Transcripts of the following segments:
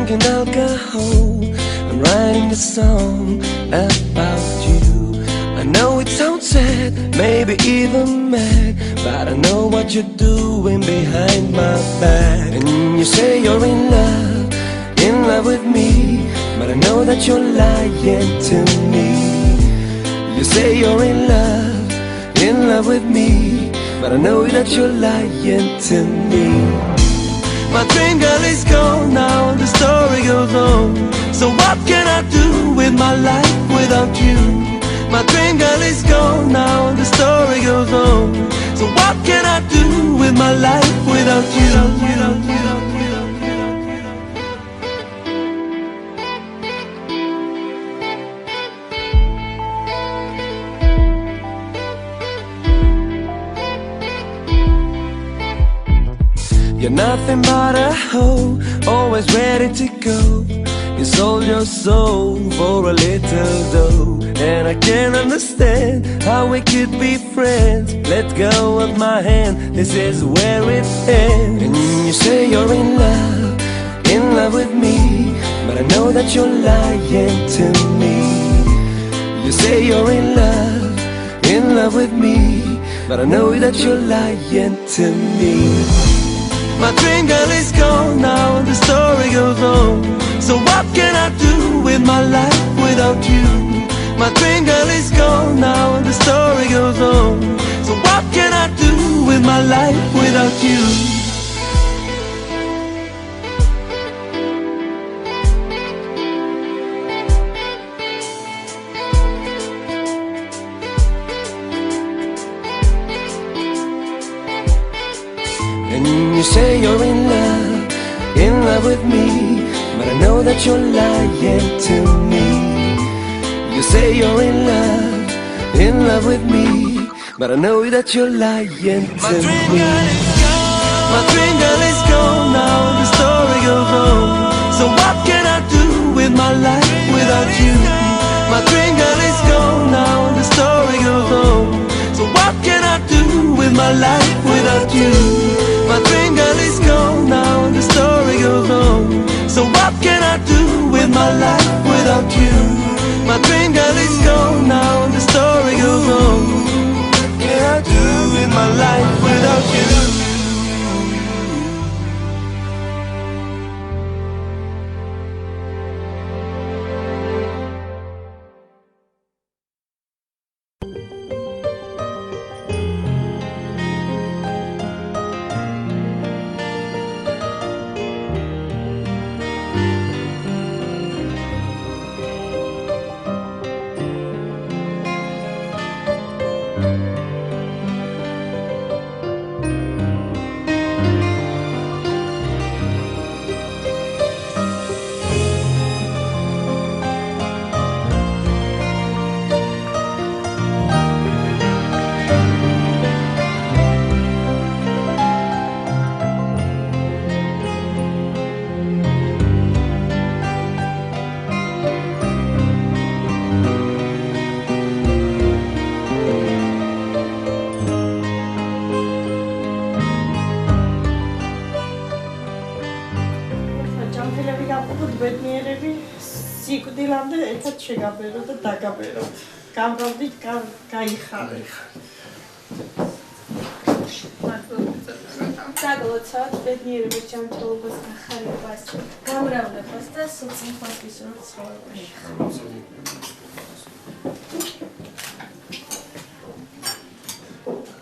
drinking alcohol and writing a song about you. I know it sounds sad, maybe even mad, but I know what you're doing behind my back. And you say you're in love with me, but I know that you're lying to me. You say you're in love with me, but I know that you're lying to me. My dream girl is gone now and the story goes on. So what can I do with my life without you? My dream girl is gone now and the story goes on. So what can I do with my life without you? You're nothing but a hoe, always ready to go. You sold your soul for a little dough, and I can't understand how we could be friends. Let go of my hand, this is where it ends. And you say you're in love with me, but I know that you're lying to me. You say you're in love with me, but I know that you're lying to me. My dream girl is gone now and the story goes on. So what can I do with my life without you? My dream girl is gone now and the story goes on. So what can I do with my life without you? You say you're in love with me, but I know that you're lying to me. You say you're in love with me, but I know that you're lying to me. My dream girl is gone now and the story goes on. So what can I do with my life without you? My dream girl is gone now and the story goes on. So what can I do with my life without you? My dream girl is gone now and the story goes on. So what can I do with my life without you? My dream girl is gone now and the story goes on. What can I do with my life without you? სიკვდილამდე ერთად შეგაბერო და დაგაბეროთ. გამრავლდით, გაიხარეთ. დაგლოცავთ ბედნიერების ჯანმრთელობას, გახარებას, გამრავლებას და სოციალურ ცხოვრებაში.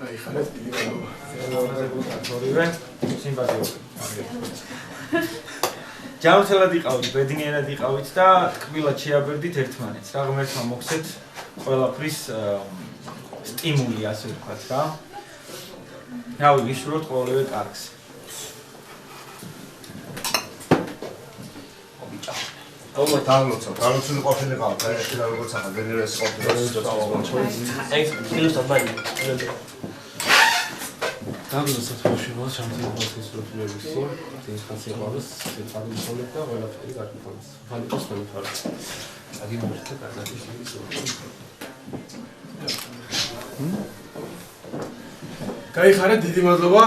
გაიხარეთ პირობა. ორივე სიმპათიო. ჯანმრთელად იყავით, ბედნიერად იყავით და ტკბილად შეაბერდით ერთმანეთს. რა ღმერთმა მოგცეთ ყველაფრის სტიმული, ასე ვთქვათ რა. რავი, ვიშუროთ ყოველივე კარგს. ოღონდ დაგლოცავთ, განუცული ყოფილი ყავთ, ერთი და როგორც ახლა ბედნიერების ყოფილი. ეს ფილოსოფი მაინც. დაგლოცავთ ბავშვებო, ჯანმრთელობის ისროფილების ის ხასიათის სიტყვარულით და ყველაფერი გარკვეულს. ფანტოს ყველაფერი. აგი მომხდე კარგად ის. გაიხარეთ, დიდი მადლობა.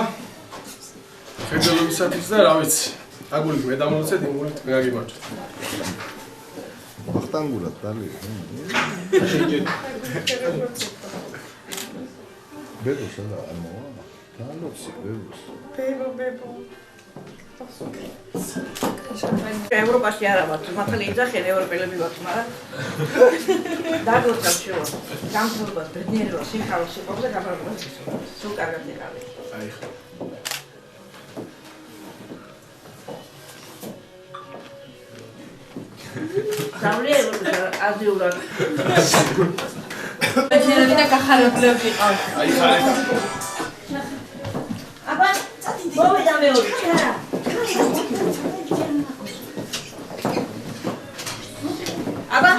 ხელმძღვანელობისათვის და რა ვიცი, აგურით მე დამოვცეთ, იმურით მე გაგიმარჯვეთ. ვახტანგურად დალი. ბებოს არა ამოვა. დალოცი ბებოს. ბებო. ევროპაში არა ვართ, მართალი იძახენ ევროპელები ვართ, მაგრამ დაგვრჩა შუა. გამძლობა, ბედნიერება, სიხარულში ყოფნა გაბარგოს. სულ კარგად იყავი. აი ხო. ზავლიერება აზიურად. ბედნიერები და გახარებლები ყავთ. აი ხარ. აბა, მოვიდა მეორე. აბა.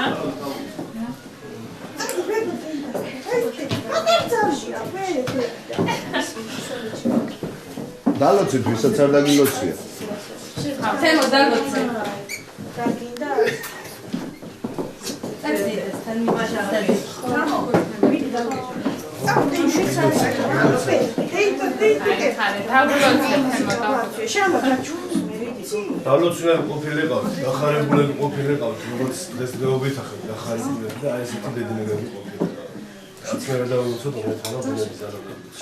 დალოცით, ვისაც არ დაგილოცია. თემო დაგოცე. გაგინდა. წაძიდეს თან მაშასთან. დალოცულები ყოფილიყავთ, გახარებულები ყოფილიყავთ, როგორც დღესდღეობით ახლა გახარებულები და აი ესეთი ბედნიერები ყოფილიყავთ. რაც მე დავუცოთ, რომ ეხლა ბუნების არაფერს.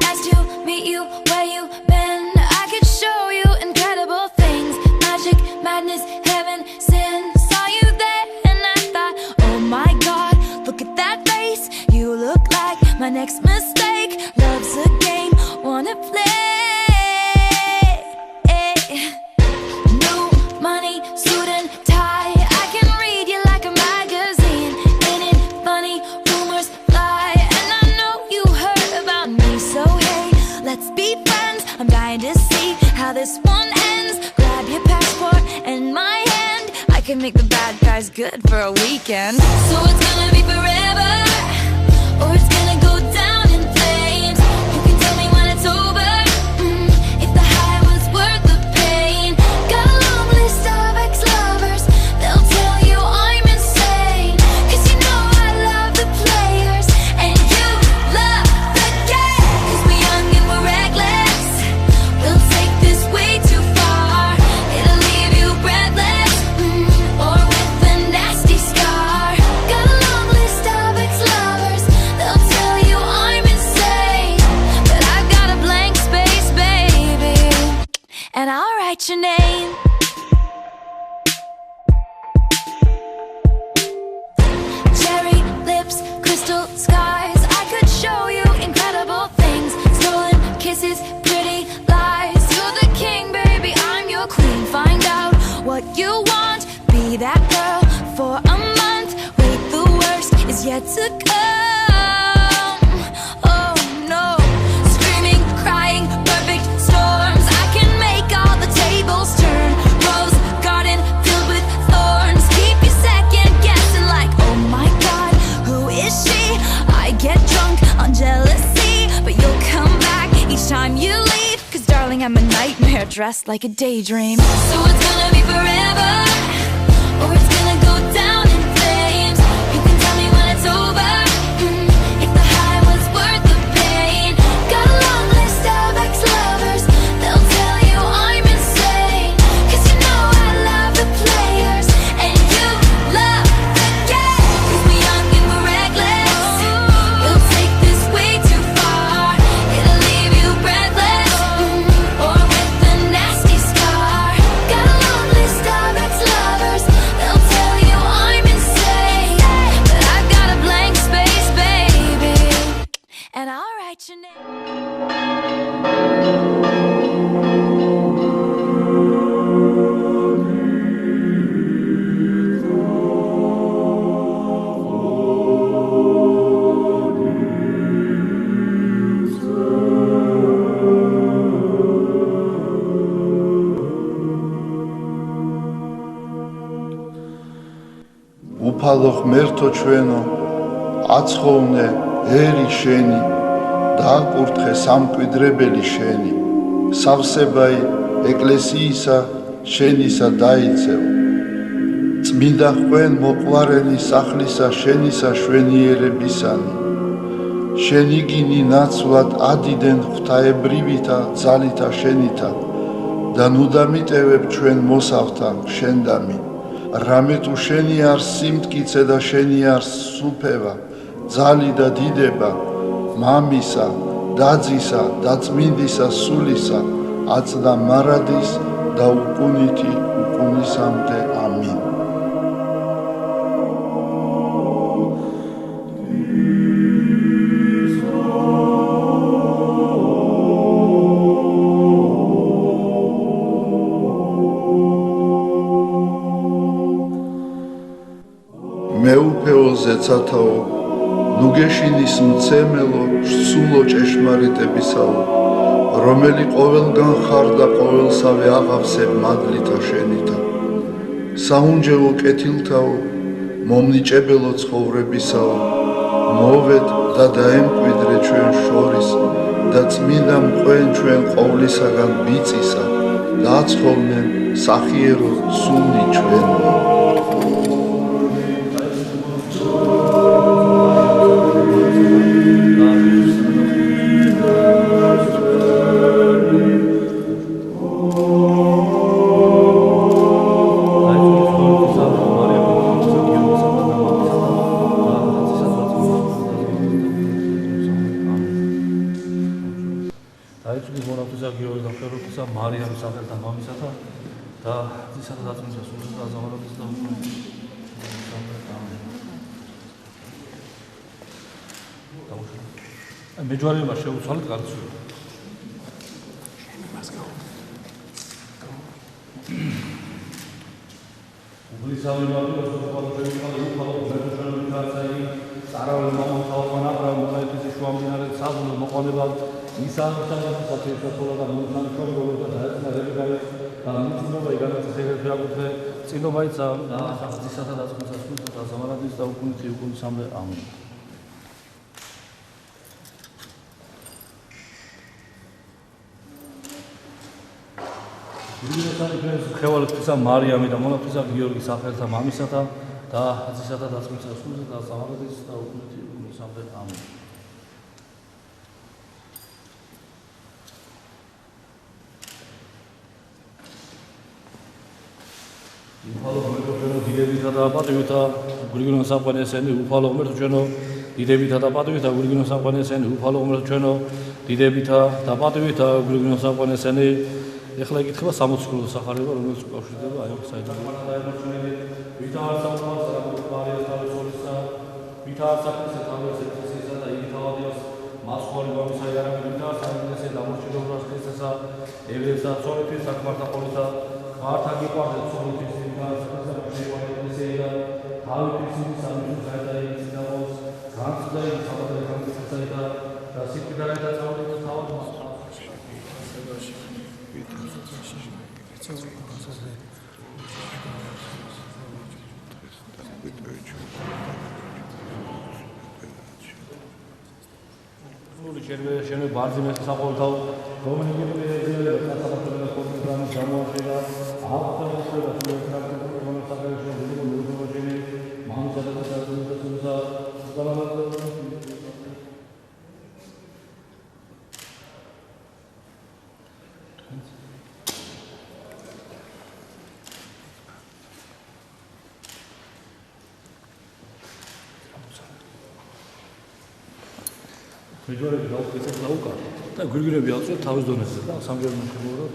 Nice to meet you, where you been? I could show you incredible things. Magic, madness, heaven, sin. Saw you there and I thought, oh my God, look at that face. You look like my next mistake. Love's a game, wanna play. New money, suit and tie. I can read you like a magazine. Ain't it funny? Rumors fly, and I know you heard about me. So hey, let's be friends. I'm dying to see how this one ends. Grab your passport and my hand. I can make the bad guys good for a weekend. So it's gonna be forever, or it's gonna go down in flames. You can tell me when it's over, if the high was worth the pain. Got a long list of ex-lovers, they'll tell you I'm insane. 'Cause you know I love the players, and you love the game. 'Cause we're young and we're reckless, we'll take this way too far. It'll leave you breathless, or with a nasty scar. Got a long list of ex-lovers, they'll tell you I'm insane. But I've got a blank space, baby, and I'll write your name. Cherry lips, crystal skies. I could show you incredible things. Stolen kisses, pretty lies. You're the king, baby, I'm your queen. Find out what you want. Be that girl for a month. Wait, the worst is yet to come. Oh no, screaming, crying, perfect storms. I can make all the tables turn. Rose garden filled with thorns. Keep you second guessing like, oh my God, who is she? I get drunk on jealousy, but you'll come back each time you leave. 'Cause darling, I'm a nightmare dressed like a daydream. So it's gonna be forever, or it's gonna go down in flames. You can tell me when it's over, if the high was worth the pain. Got a long list of ex-lovers, they'll tell you I'm insane. 'Cause you know I love the players, and you love the game. 'Cause we're young and we're reckless, we'll take this way too far. It'll leave you breathless, or with a nasty scar. Got a long list of ex-lovers, they'll tell you I'm insane. But I've got a blank space, baby, and I'll write your name. უფალო ღმერთო ჩვენო, აცხოვნე ერი შენი, დააკურთხე სამკვიდრებელი შენი, სავსებაი ეკლესიისა შენისა დაიცევ, წმინდა ხვენ მოყვარენი სახლისა შენისა შვენიერებისანი შენ იგინი ნაცვლად ადიდენ ღვთაებრივითა ძალითა შენითა და ნუ დამიტევებ ჩვენ მოსავთა შენდამი რამე თუ შენი არ სიმტკიცე და შენი არ სუფევა ძალი და დიდება მამისა დაძისა და წმინდისა სულისა აწდა მარადის და უკუნითი უკუნისამდე ამინ მეუფეო ზეცათაო ნუ გეშინის მცემელო სულო ჭეშმარიტებისაო რომელი ყოველგან ხარ და ყოველსავე აღავსებ მადლითა შენითა საუნჯელო კეთილთაო მომნიჭებელო ცხოვრებისაო მოვედ და დაემკვიდრე ჩვენ შორის და წმინდა მყვენ ჩვენ ყოვლისაგან ბიწისა და აცხოვნენ სახიერო სუნი ჩვენ მეჯვარეობა შეუცვალეთ გარცვი. უბლისავი მარტოს უყალოები უყალო მეთოშები ქაცაი სარავე მომთავანა პრომოთის შუამდინარე საზღვრო მოყოლება ისანთან საფეშოთოლა და მონთანშოლა და დაეცნარები და მიწნობა იგანაცეს შეაგუთხე წინობაიცა ხაზისათა დაწყვეტასა და ზამარადის და უკუნითი უკუნისამდე ამინ ხევალებისა მარიამი და მონათისა გიორგი სახელთა მამისათა და აზისათა დაწყვეტასა და ზამარადის და უკუნითი უკუნისამდე ამინ უფალო მერტოჩენო დიდებითა და პატივითა გურიგინო სამყაროსენი უფალო მერტოჩენო დიდებითა და პატივითა გურიგინო სამყაროსენი უფალო მერტოჩენო დიდებითა და პატივითა გურიგინო სამყაროსენი ეხლა იკითხება 60 სახარება რომელიც უკავშირდება აი ამ საერთოდ დაემორჩენილი ვითარ სამყაროს მარიას თავისუფლისა ვითარ საფრთხეს თავისუფლისა და იგი თავადიოს მასხორი გამისაი არა ვითარ სამყაროსე დამორჩილებას ქრისტესა ევრესა ცოლეთის საკმართა პოლისა მართა გიყვარდა ცოლეთის შენ ბარძიმეს საყოველთაო რომელი მედიალე კატალოგები კომპიუტერში გამოაჩენა ავტომატურად სულეთრაკტიკულ მონაცემებში მოდულობები მანძილად და მეჯვარეები დაუკვირდეს დაუკარგა და გვირგვინები აწვევთ თავის დონეზე და სამგერმო შემოუღოთ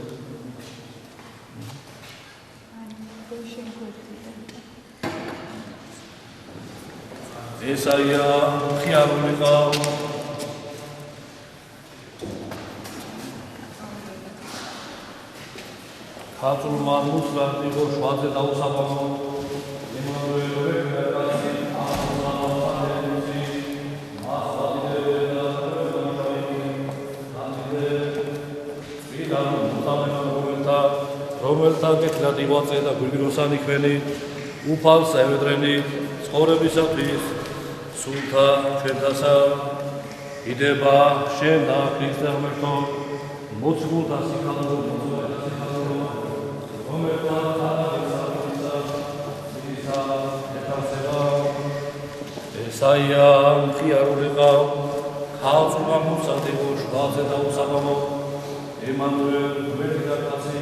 ესაია ხიარულიყა ხაწულმა მუსლარტიყო შვადზე დაუსაბამო რომელთა კეთილად ივაწე და გვირგვინოსანი ქვენი უფალს ევედრენი ცხოვრებისათვის სულთა ჩვენთასა იდება შენ და ქრისტე ღმერთო მოციქულთა სიხალოვო რომელთა ესაია მხიარულიყა ქალწულა მოსადებო შუაზე და უსაბამო ემანუელ გვერდი და კაცი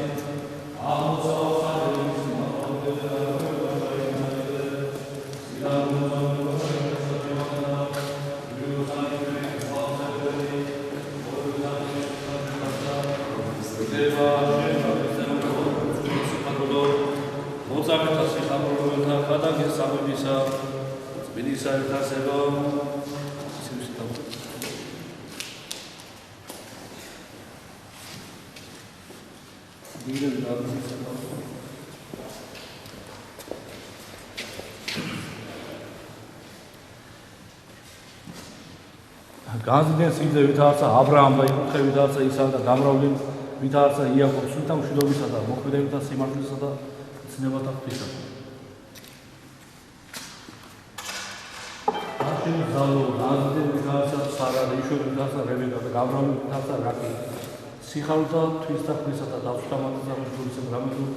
ამოსავალ მოწამეთა სიხარულოთა ხადაგე სამებისა წმინისა ერთასება განზრდენ სიძე ვითარცა აბრაამ და იკუთხე ვითარცა ისააკ და გამრავლი ვითარცა იაკობს სულთა მშვიდობისა და მოქმედებითა სიმართლისა და ცნებათა ღვთისა. აშენ ზალო განზრდენ ვითარცა სარა და იშვე ვითარცა რებეკა და გამრავლი ვითარცა რაკი სიხარულთა თვის და ღვთისა და დაცვთა მათგან ჯგუფის გრამატულ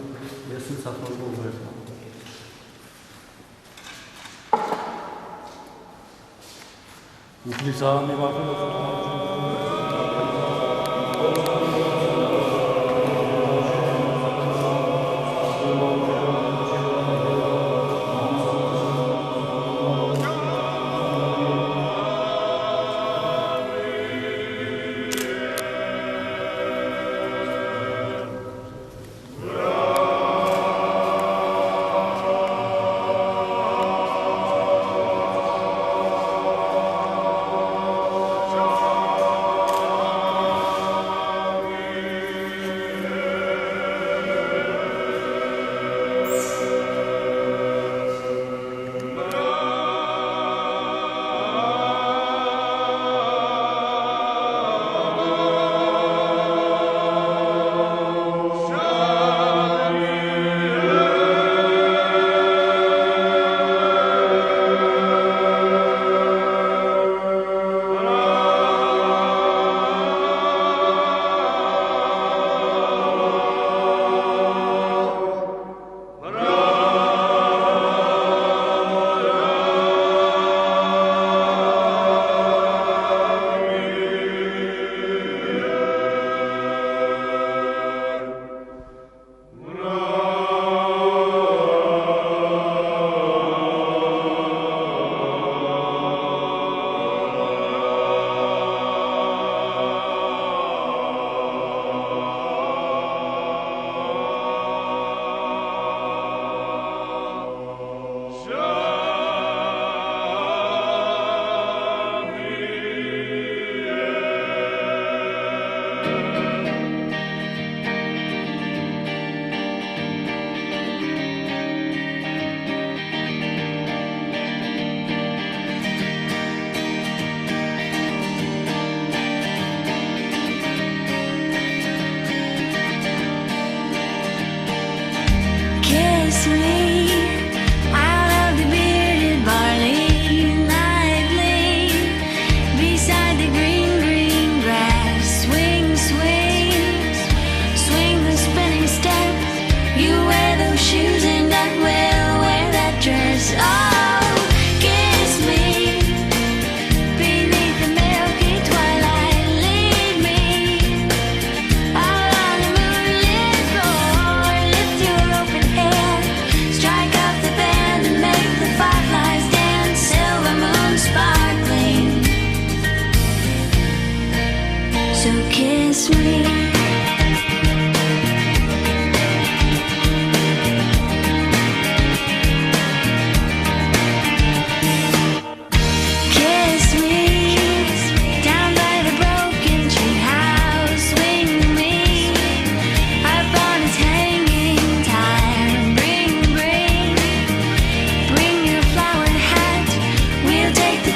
ესეც საფრთხო უღერდა. უფლისა მემართება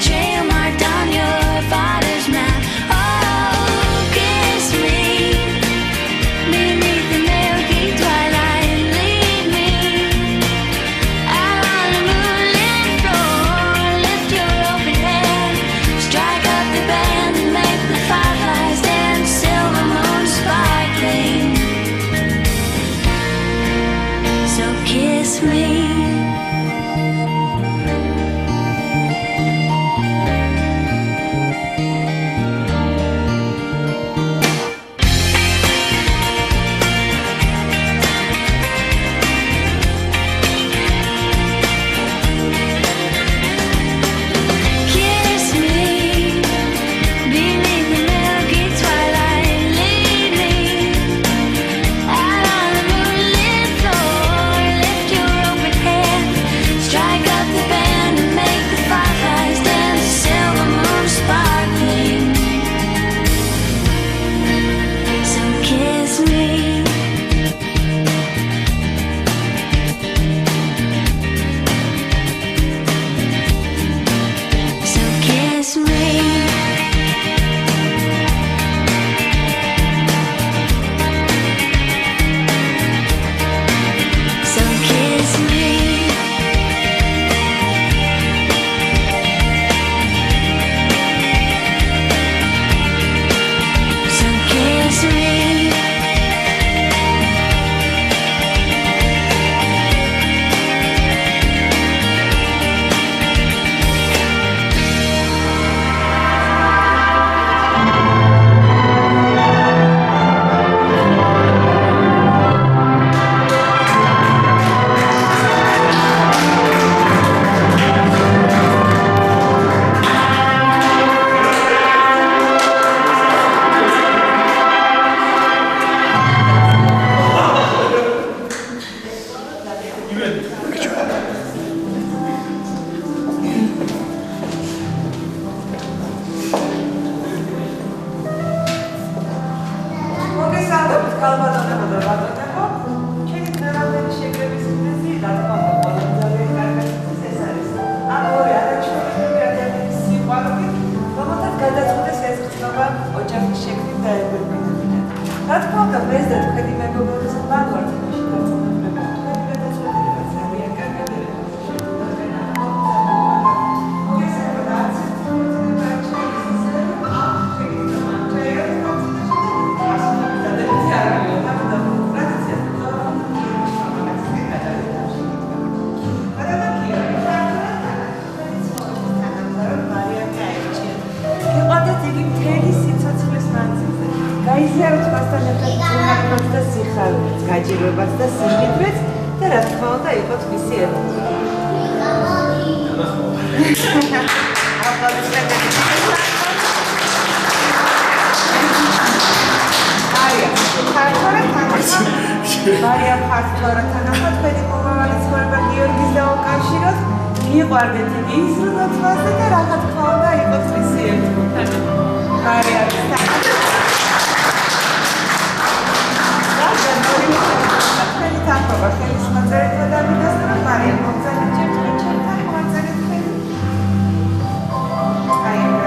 trail marked on your father's map. Oh, kiss me. და დღეს და თქვენი მეგობრებთან ვარ თამაში დაწესებულება. თქვენი გადაწყვეტილება ძალიან კარგია. გაიზიაროთ მასთან ერთად უნარებაც და სიხარულიც, გაჯერებაც და სიმდიდრეც და რა თქმა უნდა იყოს მისი ერთობა. მარიამ ფართვარათან ახლა თქვენი მომავალი ცხოვრება გიორგის დაუკავშიროთ, გიყვარდეთ იგი ისრუნოთ მასზე და რა თქმა უნდა იყოს მისი ერთობა. მარიამის თანხმობა ხელის მოწერეთმა დამიდასტურა მარიამ მომწანეთ ჩემთან ჩემთან მომწანეთ ხელი. აი ამ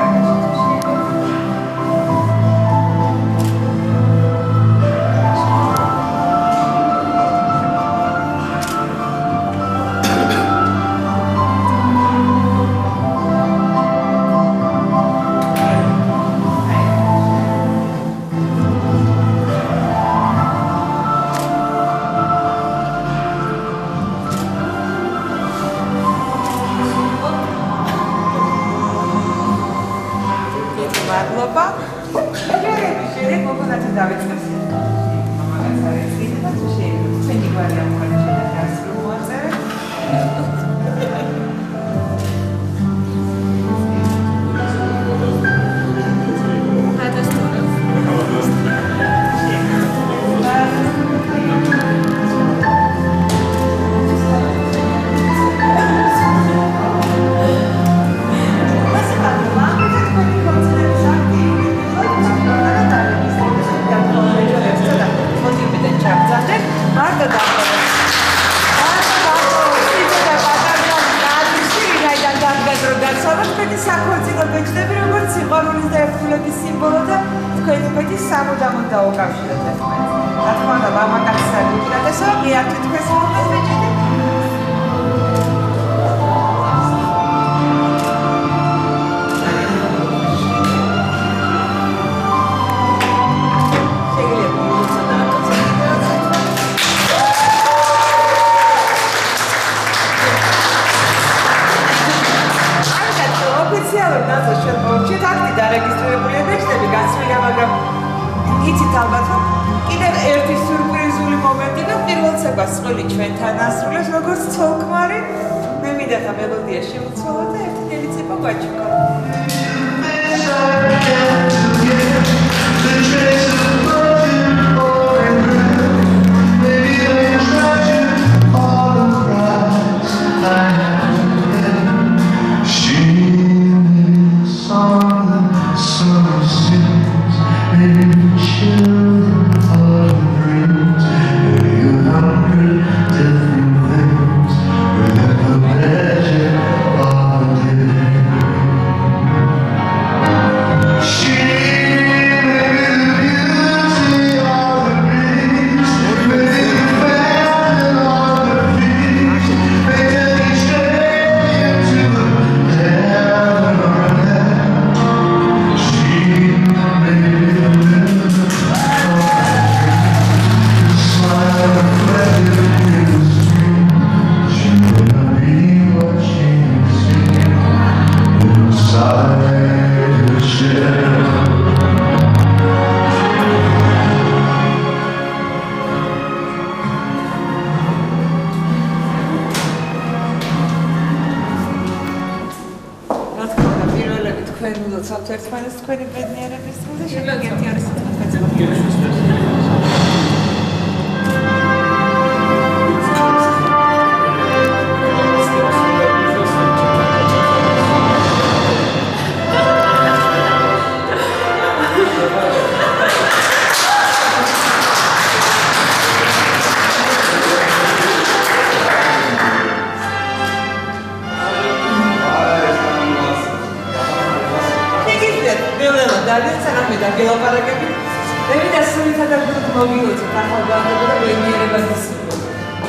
მევიდა სულითა და გულით მოგიგოცოთ ახალგაზრდა და მეგიერებას ისმო.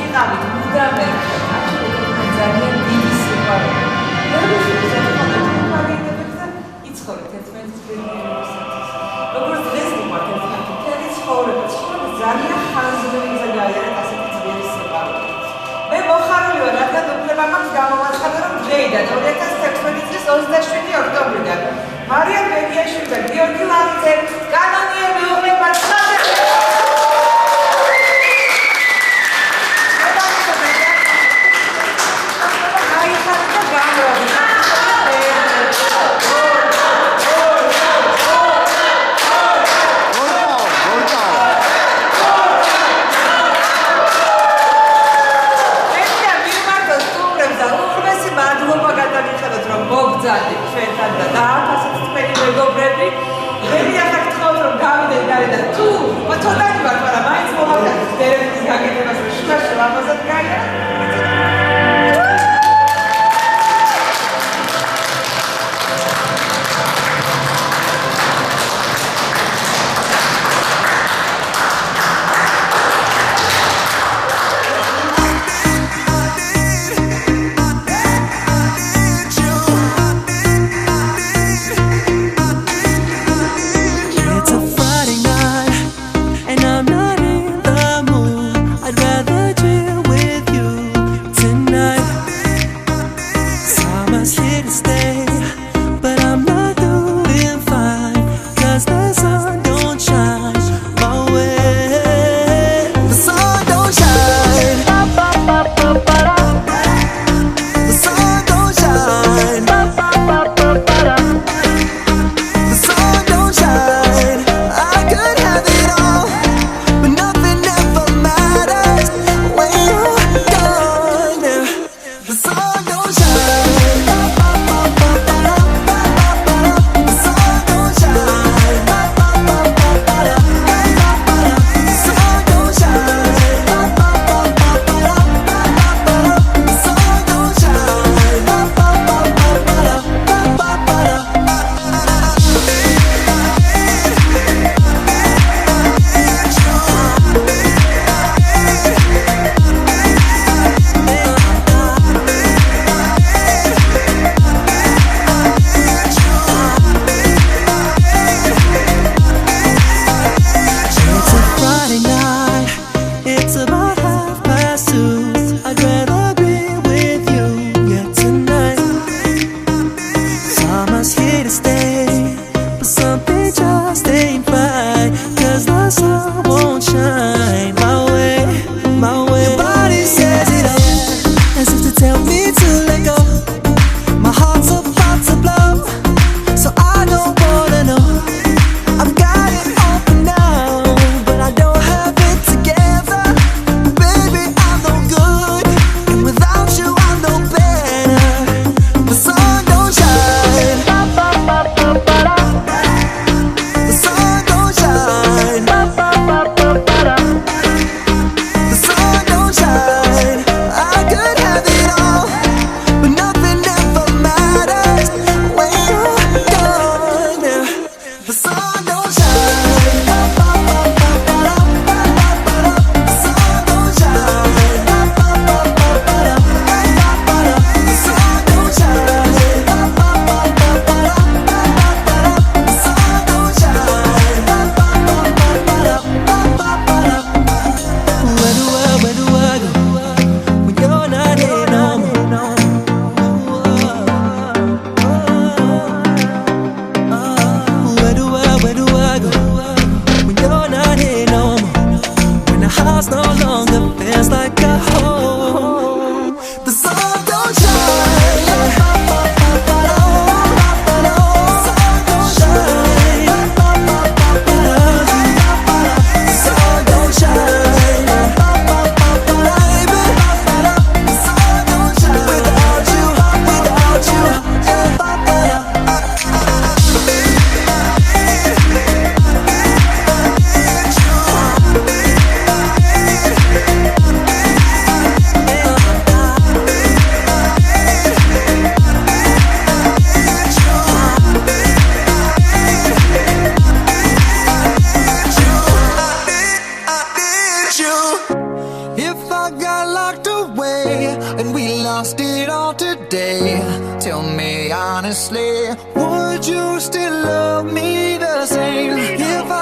იყავით მუდამ ერთად, აქ ძალიან დიდი სიყვარული. იცხოვრეთ ერთმანეთის ბედნიერებისათვის. როგორც დღეს ვიყავთ ერთმანეთი, მთელი ცხოვრება ძალიან ხანძრული ზაგაიარეთ ასეთი ძლიერი სიყვარული. მე მოხარული ვარ, რადგან უფლება მაქვს გამოვაცხადო, რომ დღეიდან 2016 წლის 27 ოქტომბრიდან მარიამ ბეგიაშვილი და გიორგი ლავითე კანონიერი უღლება ჩვენთან და დააფასეთ თქვენი მეგობრები. მე ახლა გთხოვთ რომ გავიდეთ გარედან. თუ ცოტანი ვარ, მაგრამ მაინც მოვახერხეთ დერეფის გაკეთებას, რომ შუაში ლამაზად გაიგო. Tonight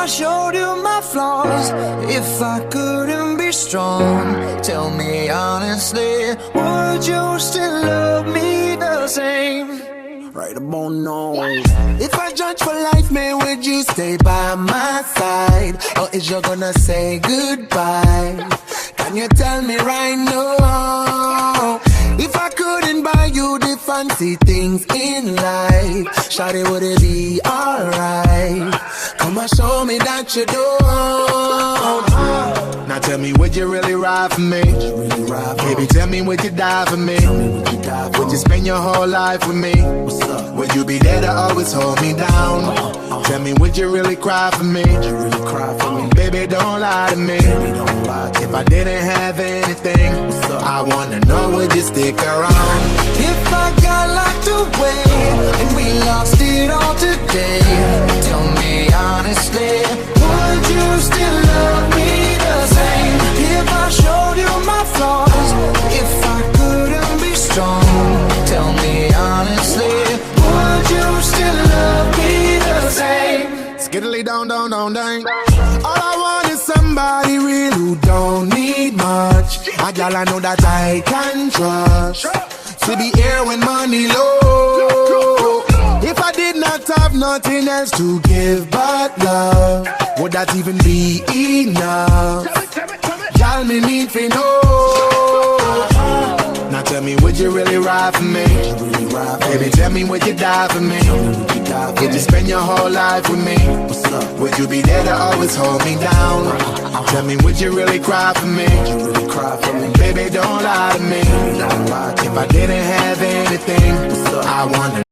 showed you my flaws, if I couldn't be strong, tell me honestly, would you still love me the same? Right about now. If I judge for life, man, would you stay by my side? Or is you gonna say goodbye? Can you tell me right now? If I couldn't buy you the fancy things in life, shawty, would it be alright? Come and show me that you don't. Now tell me, would you really ride for me? Baby, tell me, would you die for me? Would you spend your whole life with me? Would you be there to always hold me down? Tell me, would you really cry for me? Baby, don't lie to me. If I didn't have anything, I wanna know, would you stick around? If I got locked away and we lost it all today, tell me honestly, would you still love me the same? If I showed you my flaws, if I couldn't be strong, tell me honestly, would you still love me the same? Skiddly down, down, down, down. All I want is somebody real who don't need much. A girl I know that I can trust, to be here when money low. If I did not have nothing else to give but love, would that even be enough? Girl, me need to know. Now tell me, would you really ride for me? Baby, tell me, would you die for me? Would you spend your whole life with me? Would you be there to always hold me down? Tell me, would you really cry for me? Baby, don't lie to me. If I didn't have anything, I wonder